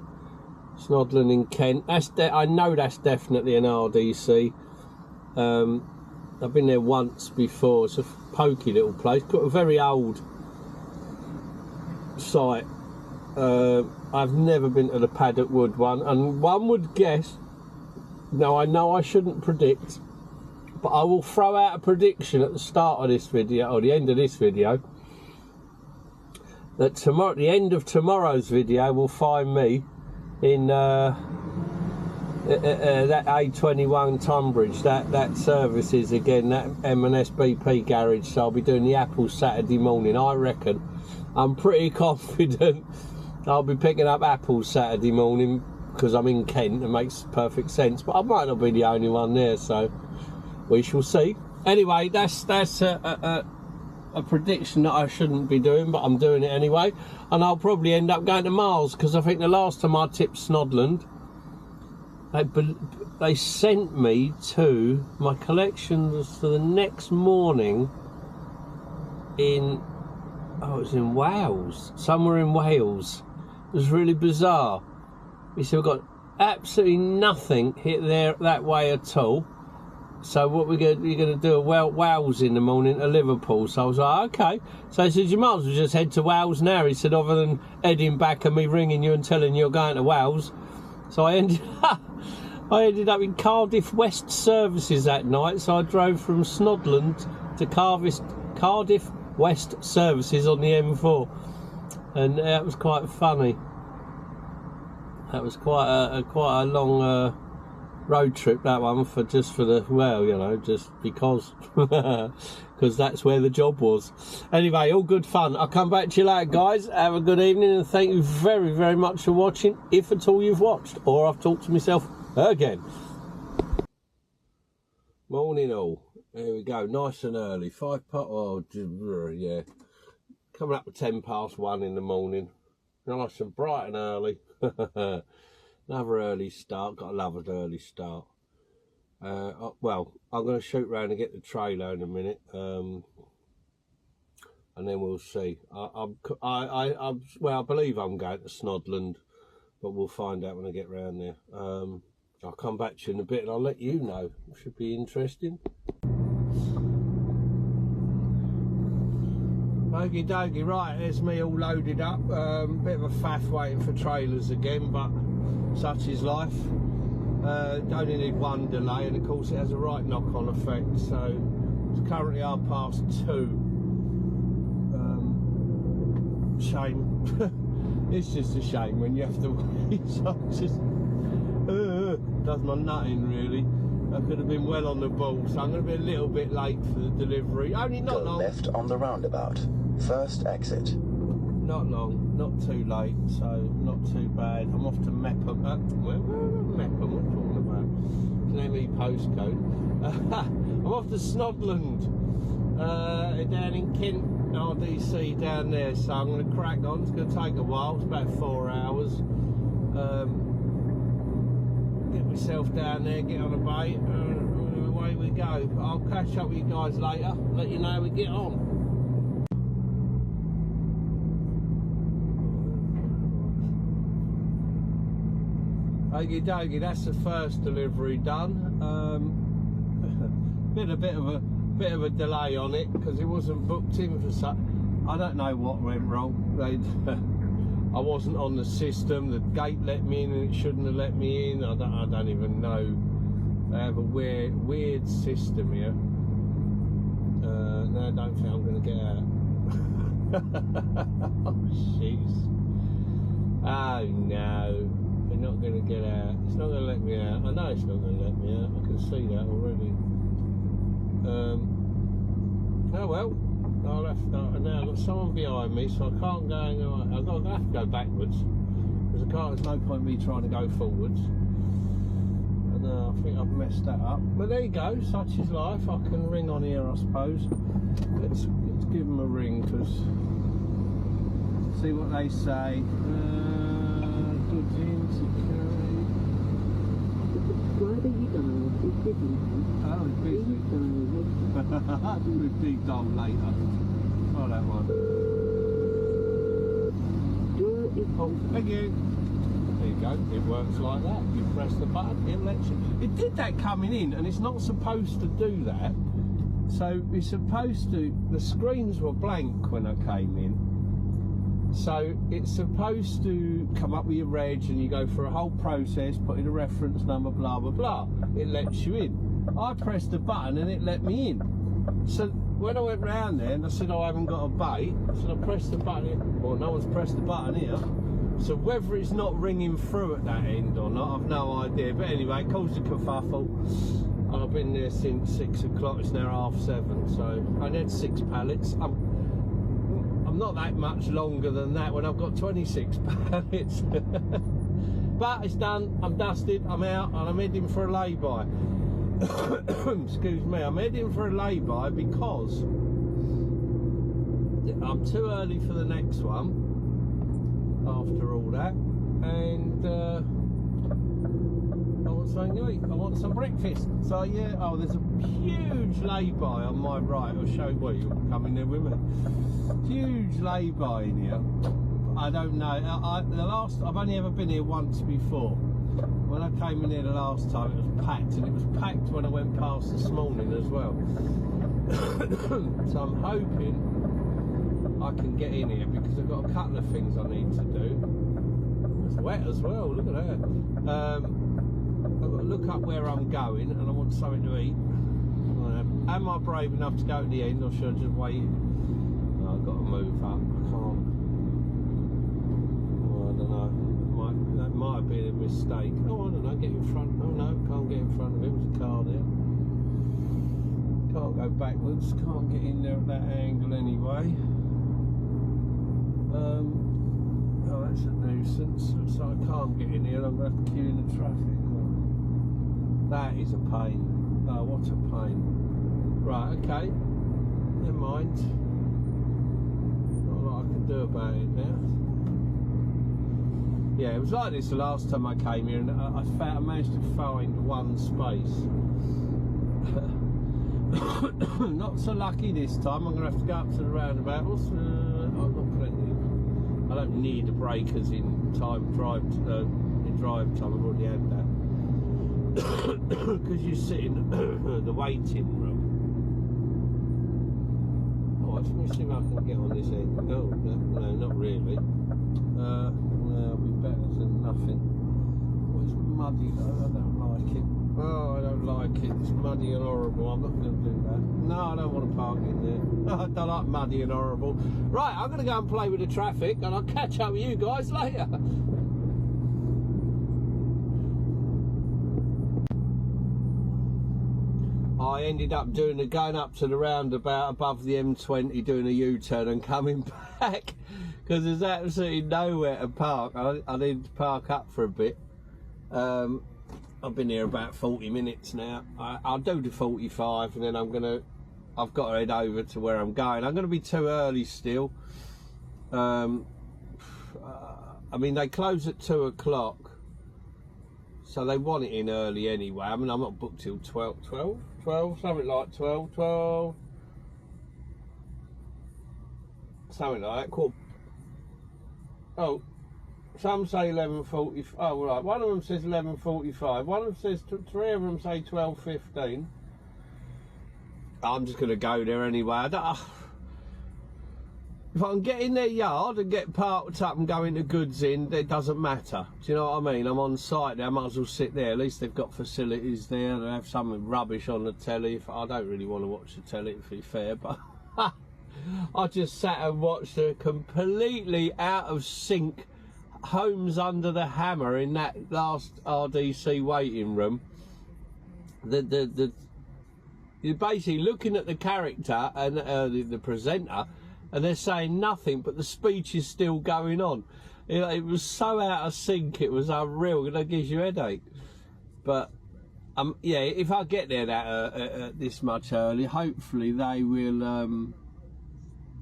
Snodland in Kent. I know that's definitely an RDC. I've been there once before. It's a pokey little place. Got a very old site. I've never been to the Paddock Wood one, and one would guess. Now I know I shouldn't predict, but I will throw out a prediction at the start of this video or the end of this video. that tomorrow, at the end of tomorrow's video, will find me in that A21 Tunbridge. That services again that M&S BP garage. So I'll be doing the apples Saturday morning. I reckon. I'm pretty confident I'll be picking up apples Saturday morning because I'm in Kent. It makes perfect sense. But I might not be the only one there, so we shall see. Anyway, that's a prediction that I shouldn't be doing, but I'm doing it anyway. And I'll probably end up going to Mars, because I think the last time I tipped Snodland, they sent me to my collections for the next morning in, oh, it was in Wales, somewhere in Wales. It was really bizarre. He said, we've got absolutely nothing hit there that way at all. So what you're going to do a Wales in the morning to Liverpool. So I was like, okay. So he said, you might as well just head to Wales now. He said, other than heading back and me ringing you and telling you you're going to Wales. So I ended up in Cardiff West Services that night. So I drove from Snodland to Cardiff West Services on the M4. And that was quite funny. That was quite a long road trip, that one, for the, well, you know, just because because that's where the job was. Anyway, all good fun. I'll come back to you later, guys. Have a good evening, and thank you very, very much for watching, if at all you've watched, or I've talked to myself again. Morning all. There we go, nice and early. 5 past, oh yeah, coming up to 10 past 1 in the morning. Nice and bright and early. Another early start. Got to love an early start. Well, I'm going to shoot round and get the trailer in a minute, and then we'll see. Well, I believe I'm going to Snodland, but we'll find out when I get round there. I'll come back to you in a bit, and I'll let you know. It should be interesting. Okie dokie, right, there's me all loaded up. Bit of a faff waiting for trailers again, but such is life. Only need one delay, and of course it has a right knock-on effect. So it's currently 2:30. Shame. It's just a shame when you have to wait. So it just does my nutting really. I could have been well on the ball, so I'm going to be a little bit late for the delivery. Only not long. Go left on the roundabout. First exit. Not long, not too late, so not too bad. I'm off to Mepham. Where Mepham? What are you talking about? It's an ME postcode. I'm off to Snodland, down in Kent, RDC down there. So I'm going to crack on. It's going to take a while. It's about 4 hours. Get myself down there, get on a boat, and away we go. I'll catch up with you guys later. Let you know how we get on. Okie dokie, that's the first delivery done. Been a bit of a delay on it because it wasn't booked in for such. I don't know what went wrong. I wasn't on the system. The gate let me in and it shouldn't have let me in. I don't even know. They have a weird system here. No, I don't think I'm going to get out. Oh jeez. Oh no. They're not going to get out. It's not going to let me out. I know it's not going to let me out. I can see that already. Oh well. I'll have to, now I've got someone behind me, so I can't go. I've got to have to go backwards because there's no point me trying to go forwards. And I think I've messed that up. But there you go. Such is life. I can ring on here, I suppose. Let's give them a ring, because see what they say. Driver you dialed is busy. Oh, it's busy. I'll do a deep dive later. Oh, that one. Door is open. Thank you. There you go. It works like that. You press the button, it lets you. It did that coming in, and it's not supposed to do that. So it's supposed to. The screens were blank when I came in. So it's supposed to come up with your reg, and you go through a whole process, put in a reference number, blah blah blah. It lets you in. I pressed the button and it let me in. So when I went round there and I said, oh, I haven't got a bait, I said, I pressed the button here. Well, no one's pressed the button here. So whether it's not ringing through at that end or not, I've no idea. But anyway, it caused a kerfuffle. And I've been there since 6 o'clock, it's now 7:30. So I had 6 pallets. I'm not that much longer than that when I've got 26 pallets. But it's done, I'm dusted, I'm out, and I'm heading for a lay-by. Excuse me, I'm heading for a lay-by because I'm too early for the next one after all that, and I want something to eat, I want some breakfast. So yeah, oh, there's a huge lay-by on my right. I'll show you, well, you'll come in there with me. Huge lay-by in here. I don't know, I've only ever been here once before. When I came in here the last time, it was packed, and it was packed when I went past this morning as well. So I'm hoping I can get in here because I've got a couple of things I need to do. It's wet as well, look at that. I've got to look up where I'm going, and I want something to eat. Am I brave enough to go to the end, or should I just wait? No, I've got to move up, I can't. Oh, I don't know. That might have been a mistake. Oh, I don't know, get in front. Oh no, can't get in front of him, there's a car there. Can't go backwards, can't get in there at that angle anyway. Oh, that's a nuisance. So I can't get in here, I'm going to have to queue in the traffic. That is a pain. Oh, what a pain. Right, okay. Never mind. Not a lot I can do about it now. Yeah, it was like this the last time I came here, and I managed to find one space. Not so lucky this time. I'm going to have to go up to the roundabout. I've got plenty. I don't need the breakers in drive time. I've already had that. Because you sit in the waiting room. Oh, let me see if I can get on this end. No, not really. It'll be better than nothing. Oh, it's muddy though, I don't like it. Oh, I don't like it. It's muddy and horrible. I'm not going to do that. No, I don't want to park in there. I don't like muddy and horrible. Right, I'm going to go and play with the traffic, and I'll catch up with you guys later. I ended up going up to the roundabout above the M20, doing a U-turn and coming back because there's absolutely nowhere to park. I need to park up for a bit. I've been here about 40 minutes now. I'll do the 45, and then I've got to head over to where I'm going. I'm going to be too early still. I mean, they close at 2 o'clock. So they want it in early anyway. I mean, I'm not booked till 12, something like 12, something like that. Oh, some say 11:40. Oh, right. One of them says 11:45. One of them says, 3 of them say 12:15. I'm just going to go there anyway. If I can get in their yard and get parked up and go into goods in, it doesn't matter. Do you know what I mean? I'm on site there, I might as well sit there. At least they've got facilities there. They have some rubbish on the telly. I don't really want to watch the telly, to be fair, but I just sat and watched a completely out of sync Homes Under the Hammer in that last RDC waiting room. You're basically looking at the character and the presenter, and they're saying nothing, but the speech is still going on. It was so out of sync, it was unreal. It gives you a headache. But yeah, if I get there this much early, hopefully they will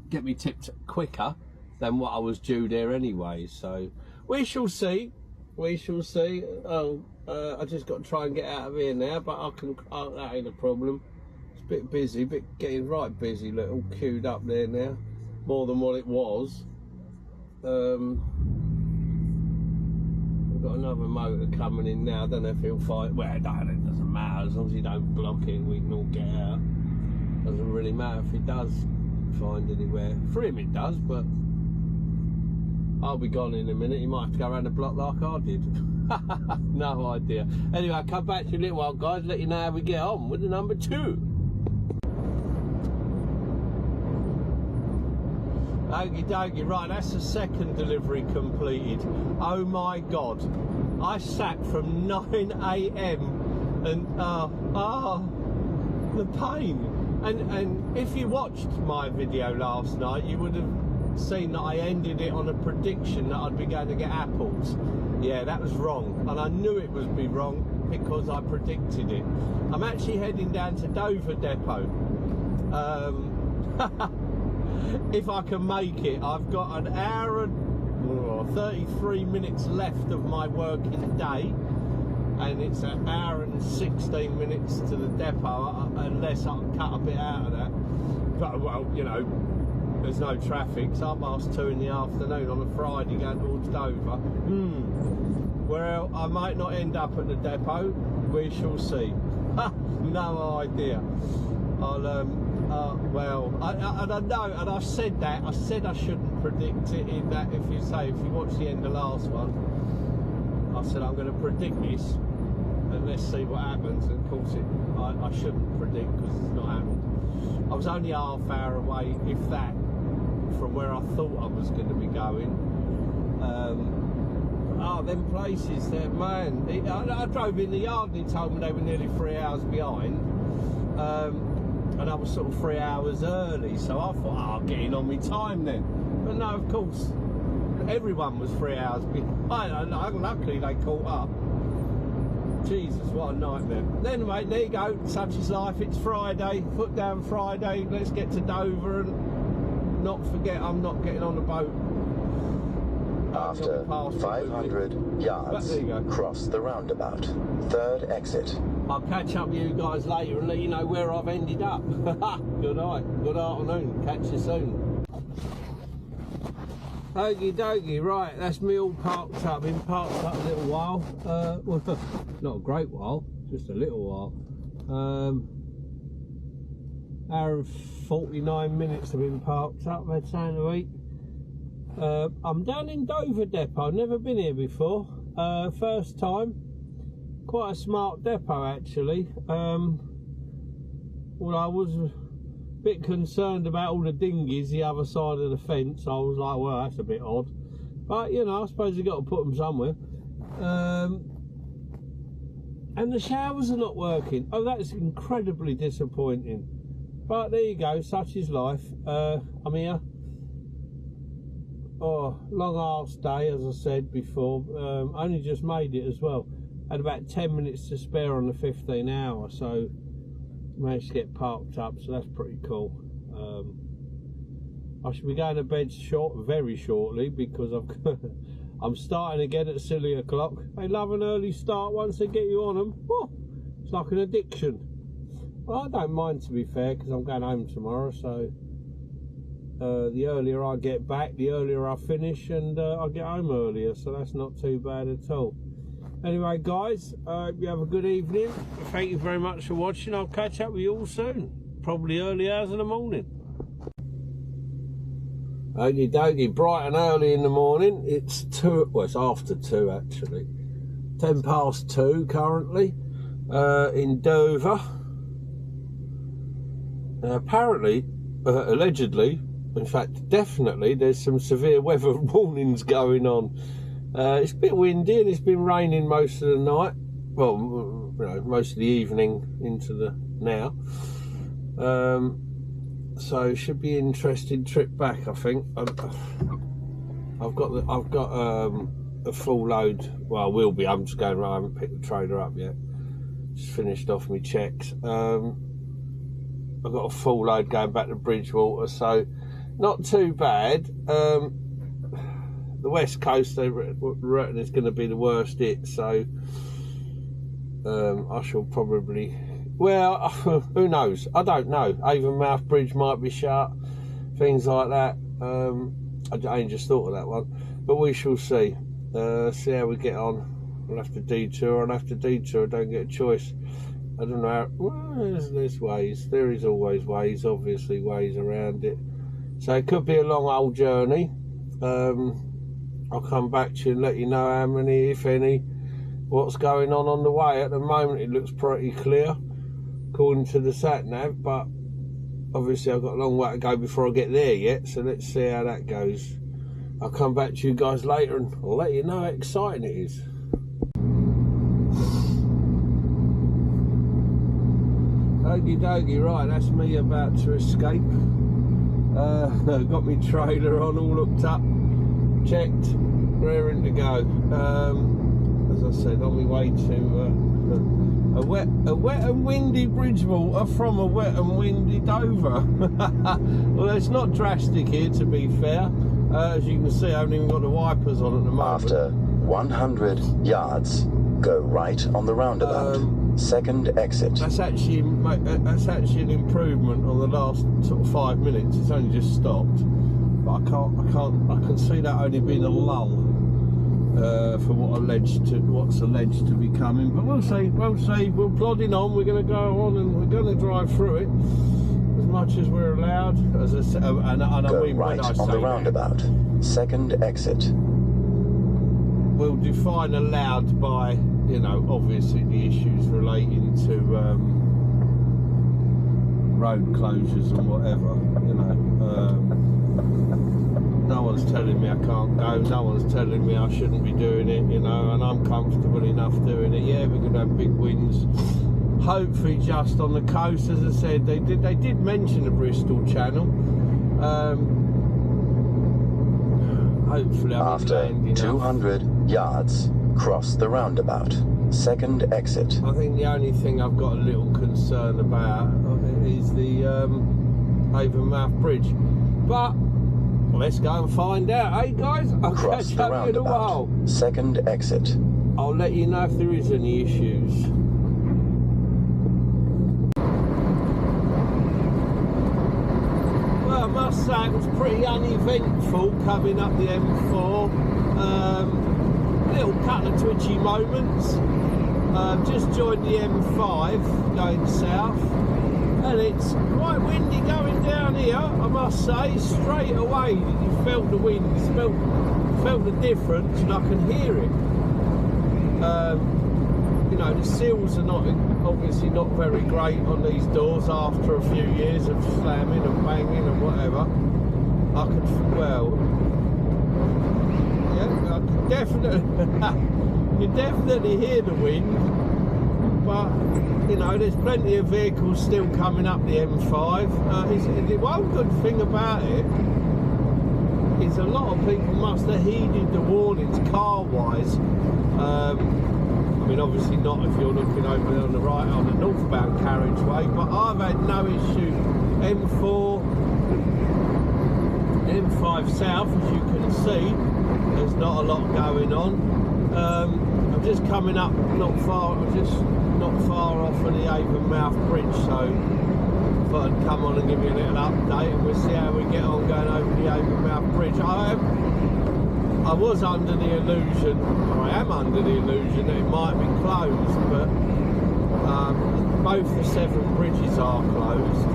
get me tipped quicker than what I was due there anyway. So we shall see. We shall see. Oh, I just got to try and get out of here now, but that ain't a problem. It's a bit busy, getting right busy. Look, all queued up there now, more than what it was. We've got another motor coming in now. I don't know if he'll fight. Well, it doesn't matter as long as he don't block it. We can all get out. Doesn't really matter if he does find anywhere. For him it does, but I'll be gone in a minute. He might have to go around the block like I did. No idea. Anyway, I'll come back to you in a little while, guys. Let you know how we get on with the number 2. Okie dokie, right, that's the second delivery completed. Oh my God. I sat from 9 AM and, the pain. And if you watched my video last night, you would have seen that I ended it on a prediction that I'd be going to get apples. Yeah, that was wrong. And I knew it would be wrong because I predicted it. I'm actually heading down to Dover Depot. If I can make it. I've got an hour and 33 minutes left of my working day, and it's an hour and 16 minutes to the depot, unless I can cut a bit out of that. But, well, you know, there's no traffic. It's 2:30 in the afternoon on a Friday going towards Dover. Well, I might not end up at the depot. We shall see. No idea. Well, I know, and I've said that. I said I shouldn't predict it, in that if you watch the end of the last one, I said I'm going to predict this, and let's see what happens. And of course, I shouldn't predict because it's not happened. I was only half hour away, if that, from where I thought I was going to be going. Them places there, man. I drove in the yard and he told me they were nearly 3 hours behind. And I was sort of 3 hours early, so I thought, I'll get in on my time then. But no, of course, everyone was 3 hours behind. Luckily they caught up. Jesus, what a nightmare. Anyway, there you go, such is life. It's Friday, foot down Friday. Let's get to Dover and not forget I'm not getting on the boat. After 500 yards, cross the roundabout. Third exit. I'll catch up with you guys later and let you know where I've ended up. Good night, good afternoon, catch you soon. Okie dokie, right, that's me all parked up. Been parked up a little while. Well, not a great while, just a little while. Hour and 49 minutes I've been parked up, I'd say in a week. I'm down in Dover Depot, never been here before, first time. Quite a smart depot actually. Well, I was a bit concerned about all the dinghies the other side of the fence. I was like, well, that's a bit odd, but you know, I suppose you got to put them somewhere. And the showers are not working. Oh, that is incredibly disappointing, but there you go, such is life. I'm here. Oh, long arse day, as I said before. Only just made it as well. Had about 10 minutes to spare on the 15 hour, so managed to get parked up, so that's pretty cool. I should be going to bed very shortly, because I'm starting again at silly o'clock. They love an early start once they get you on them. Oh, it's like an addiction. Well, I don't mind, to be fair, because I'm going home tomorrow, so the earlier I get back, the earlier I finish, and I get home earlier, so that's not too bad at all. Anyway, guys, I hope you have a good evening. Thank you very much for watching. I'll catch up with you all soon, probably early hours in the morning. Okie dokie, bright and early in the morning. It's after 2 actually. 10 past 2 currently in Dover. Apparently, allegedly, in fact, definitely, there's some severe weather warnings going on. It's a bit windy and it's been raining most of the night. Well, you know, most of the evening into the now. So should be an interesting trip back, I think. I've got a full load. Well, I will be. I'm just going around. I haven't picked the trailer up yet. Just finished off my checks. I've got a full load going back to Bridgewater, so not too bad. The West Coast, they reckon is going to be the worst hit, so I shall probably, well, who knows? I don't know. Avonmouth Bridge might be shut, things like that. I ain't just thought of that one, but we shall see. See how we get on. I'll have to detour. I don't get a choice. I don't know how, well, there's ways. There is always ways, obviously, ways around it. So it could be a long old journey. I'll come back to you and let you know how many, if any, what's going on the way. At the moment, it looks pretty clear, according to the sat nav, but obviously I've got a long way to go before I get there yet, so let's see how that goes. I'll come back to you guys later and I'll let you know how exciting it is. Okie dokie, right, that's me about to escape. Got my trailer on, all hooked up, checked, raring to go. As I said, on my way to a wet and windy Bridgewater from a wet and windy Dover. Well, it's not drastic here, to be fair. As you can see, I haven't even got the wipers on at the moment. After 100 yards, go right on the roundabout. Second exit. That's actually an improvement on the last sort of 5 minutes. It's only just stopped, but I can see that only being a lull for what's alleged to be coming. But we'll see. We're plodding on. We're going to go on and we're going to drive through it as much as we're allowed. As I said, and go I mean, right when I on say the roundabout. Second exit. We'll define allowed by, you know, obviously the issues relating to road closures and whatever, you know. No one's telling me I can't go, no one's telling me I shouldn't be doing it, you know, and I'm comfortable enough doing it. Yeah, we're going to have big winds, hopefully just on the coast. As I said, they did mention the Bristol Channel. Hopefully after 200 yards, cross the roundabout. Second exit. I think the only thing I've got a little concern about is the Avonmouth Bridge. But let's go and find out, hey guys? I'll Cross catch the up in a while. roundabout. Second exit. I'll let you know if there is any issues. Well, I must say it was pretty uneventful coming up the M4. Little couple of twitchy moments. Just joined the M5 going south, and it's quite windy going down here, I must say. Straight away you felt the wind, felt the difference, and I can hear it. You know, the seals are obviously not very great on these doors after a few years of slamming and banging and whatever. I could definitely you definitely hear the wind, but you know, there's plenty of vehicles still coming up the M5. The one good thing about it is a lot of people must have heeded the warnings car wise. I mean, obviously not if you're looking over on the right on the northbound carriageway, but I've had no issue. M5 south, as you can see, there's not a lot going on. I'm just coming up not far off of the Avonmouth Bridge, so I thought I'd come on and give you a little update, and we'll see how we get on going over the Avonmouth Bridge. I was under the illusion, or I am under the illusion, that it might be closed, but both the 7 bridges are closed.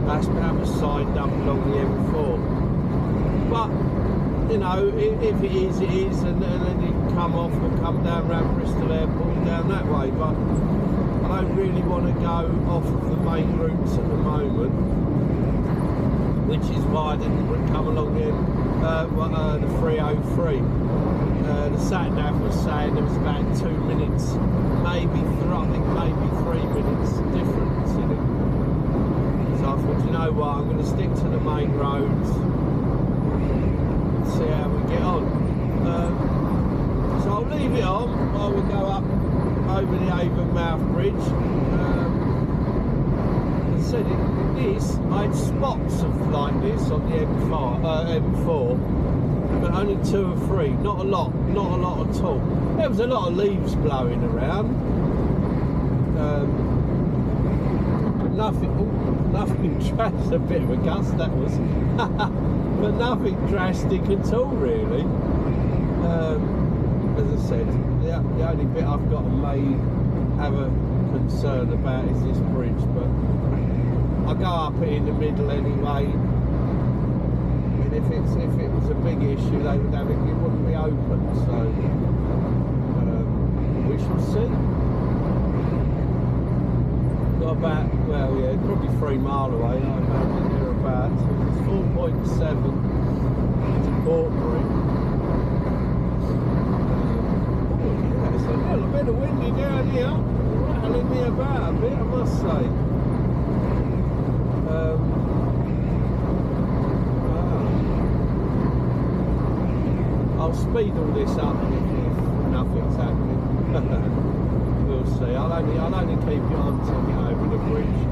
That was signed up along the M4. But you know, if it is, it is, and then you can come off and come down around Bristol Airport and down that way. But I don't really want to go off of the main routes at the moment, which is why I didn't come along the 303. The sat-nav was saying there was about 2 minutes, maybe 3 minutes difference in it. So I thought, you know what, I'm going to stick to the main roads, see how we get on. So I'll leave it on while we go up over the Avonmouth Bridge. As I said, I had spots of like this on the M4, but only 2 or 3, not a lot at all. There was a lot of leaves blowing around, but nothing drastic. A bit of a gust that was. But nothing drastic at all, really. As I said, the only bit I've got to have a concern about is this bridge, but I go up it in the middle anyway. And if it was a big issue, they would have it. It wouldn't be open, so we shall see. got about, well, yeah, probably 3 mile away, I imagine, thereabouts. It's 4.7 to Portbury. Oh, yeah, it's a little bit of windy down here. Rattling me about a bit, I must say. I'll speed all this up if nothing's happening. We'll see. I'll only keep you on until we get over the bridge.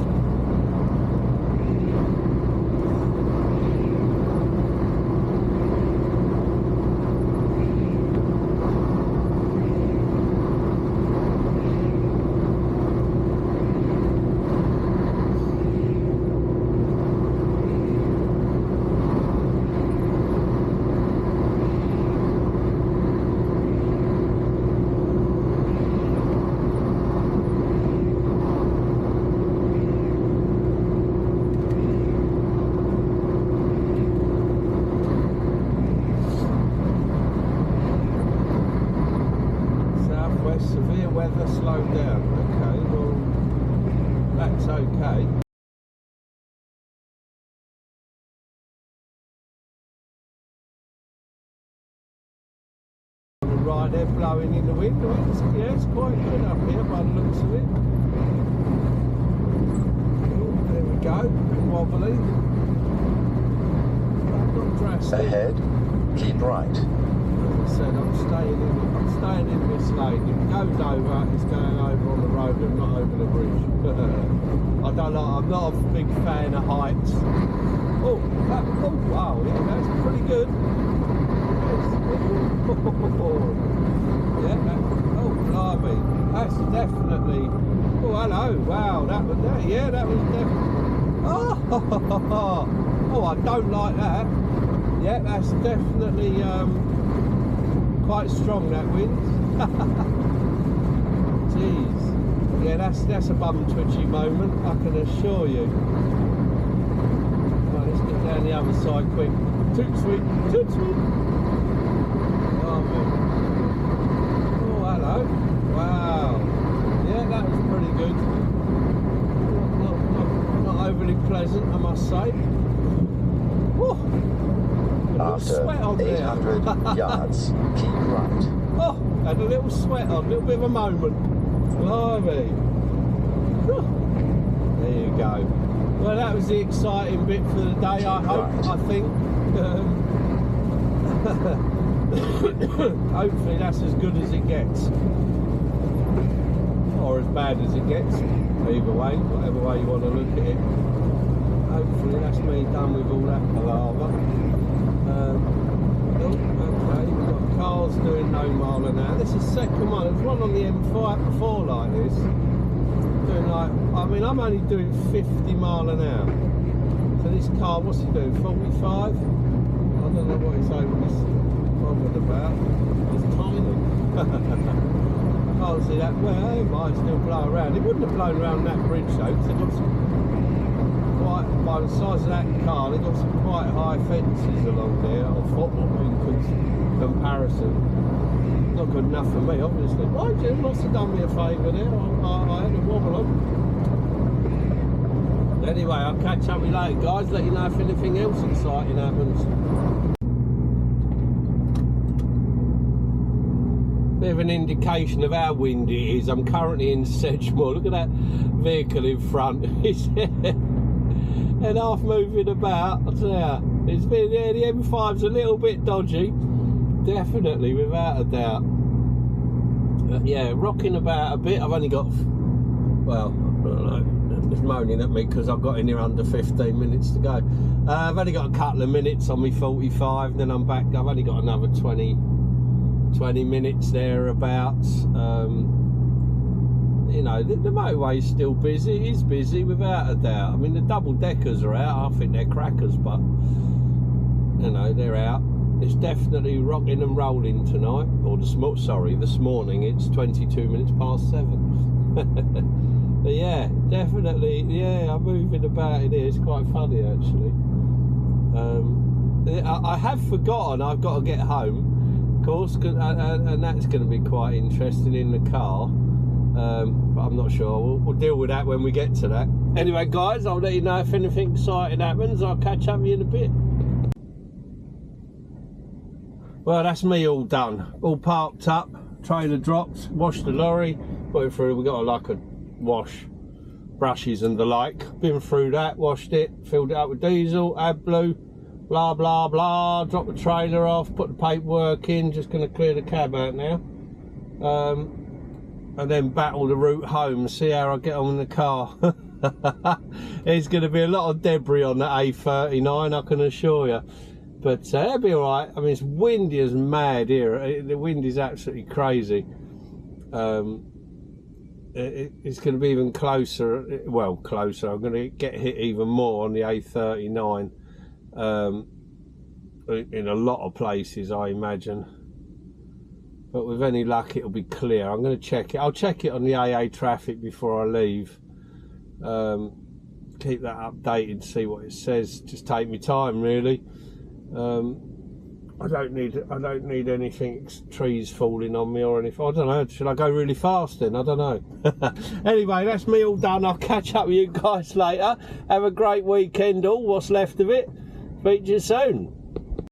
Severe weather slowed down. Okay, well, that's okay. Right there, blowing in the wind. Yeah, it's quite good up here by the looks of it. Oh, there we go. A bit wobbly. Not drastic. Ahead, keep right. I said I'm staying in this lane. If it goes over, it's going over on the road and not over the bridge. I'm not a big fan of heights. Oh wow, yeah, that's pretty good. Yeah, oh blimey, that's definitely. Oh hello, wow, that was definitely. Oh, I don't like that. Yeah, that's definitely quite strong, that wind. Jeez. Yeah, that's a bum twitchy moment, I can assure you. Right, let's get down the other side quick. Toot sweet, toot sweet. Oh hello. Wow. Yeah, that was pretty good. Not overly pleasant, I must say. Woo. After 800 yards, keep right. Oh, had a little sweat on, a little bit of a moment. Blimey. There you go. Well, that was the exciting bit for the day, I think. Hopefully that's as good as it gets. Or as bad as it gets. Either way, whatever way you want to look at it. Hopefully that's me done with all that palaver. Okay, we've got cars doing no mile an hour. This is second one. There's one on the M5 before like this. Doing like, I mean, I'm only doing 50 mile an hour. So this car, what's he doing? 45? I don't know what he's over this bothered about. It's tiny. I can't see that. Well, it might still blow around. It wouldn't have blown around that bridge though, because it got some quite, by the size of that car, they've got some quite high fences along there, or football in comparison. Not good enough for me, obviously. Right, Jim, must have done me a favour there. I had a wobble on. Anyway, I'll catch up with you later, guys. Let you know if anything else exciting happens. Bit of an indication of how windy it is. I'm currently in Sedgemoor. Look at that vehicle in front. And half moving about. I'll tell you, it's been, yeah, the M5's a little bit dodgy, definitely, without a doubt. But yeah, rocking about a bit. I've only got, well, I don't know, it's moaning at me because I've got in here under 15 minutes to go. I've only got a couple of minutes on me 45, then I'm back. I've only got another 20 minutes thereabouts. You know, the motorway's still busy. It is busy without a doubt. I mean, the double deckers are out. I think they're crackers, but you know, they're out. It's definitely rocking and rolling tonight, or this morning. It's 22 minutes past 7. But yeah, definitely, yeah, I'm moving about in here. It's quite funny actually. I have forgotten I've got to get home, of course, and that's going to be quite interesting in the car. but I'm not sure. We'll deal with that when we get to that. Anyway, guys, I'll let you know if anything exciting happens. I'll catch up with you in a bit. Well, that's me all done, all parked up, trailer dropped, washed the lorry, put it through. We got like a wash, brushes and the like. Been through that, washed it, filled it up with diesel, AdBlue, blah blah blah. Dropped the trailer off, put the paperwork in. Just going to clear the cab out now, and then battle the route home. See how I get on in the car. There's going to be a lot of debris on the A39, I can assure you. But it'll be alright. I mean, it's windy as mad here. The wind is absolutely crazy. It's going to be even closer. Well, closer. I'm going to get hit even more on the A39. In a lot of places, I imagine. But with any luck, it'll be clear. I'm going to check it. I'll check it on the AA traffic before I leave. Keep that updated, see what it says. Just take me time, really. I don't need anything, trees falling on me or anything. I don't know, should I go really fast then? I don't know. Anyway, that's me all done. I'll catch up with you guys later. Have a great weekend all, what's left of it. Speak to you soon.